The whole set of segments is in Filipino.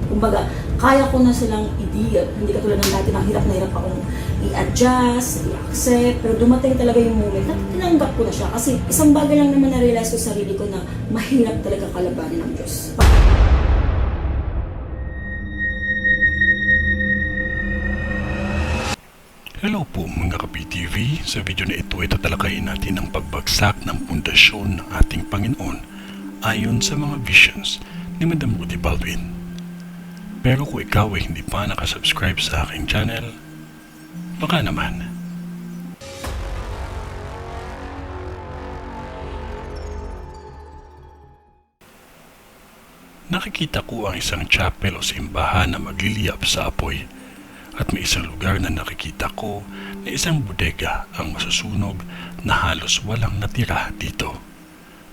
Kumbaga, kaya ko na silang i-deal. Hindi katulad ng dati na hirap akong i-adjust, i-accept. Pero dumating talaga yung moment na tinanggap ko na siya. Kasi isang bagay lang naman na-realize ko sa sarili ko na mahirap talaga kalabanin ng Diyos. Hello po mga ka-PTV. Sa video na ito ay tatalakayin natin ang pagbagsak ng pundasyon ng ating Panginoon ayon sa mga visions ni Madam Rudy Baldwin. Pero kung ikaw ay hindi pa nakasubscribe sa aking channel, baka naman. Nakikita ko ang isang chapel o simbahan na magliliyab sa apoy. At may isang lugar na nakikita ko na isang bodega ang masusunog na halos walang natira dito.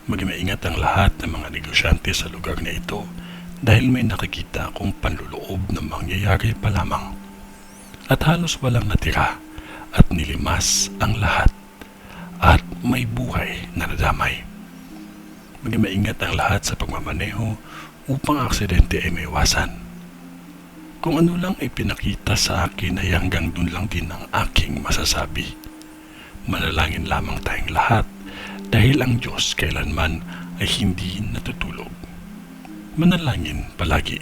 Magmaingat ang lahat ng mga negosyante sa lugar na ito dahil may nakikita akong panluloob na mangyayari pa lamang. At halos walang natira at nilimas ang lahat at may buhay na nadamay. Magmaingat ang lahat sa pagmamaneho upang aksidente ay maiwasan. Kung ano lang ay pinakita sa akin ay hanggang dun lang din ang aking masasabi. Manalangin lamang tayong lahat dahil ang Diyos kailanman ay hindi natutulog. Manalangin palagi.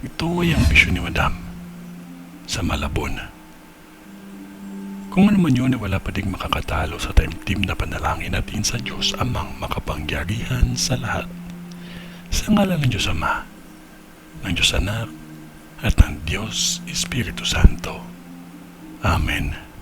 Ito ay ang bisyon ni Madam sa Malabon. Kung ano man yun ay wala pa ding makakatalo sa taimtim na panalangin natin sa Diyos amang makapangyarihan sa lahat. Sa ngalan ng Diyos Ama, ng Diyos Anak, at ng Diyos Espiritu Santo. Amen.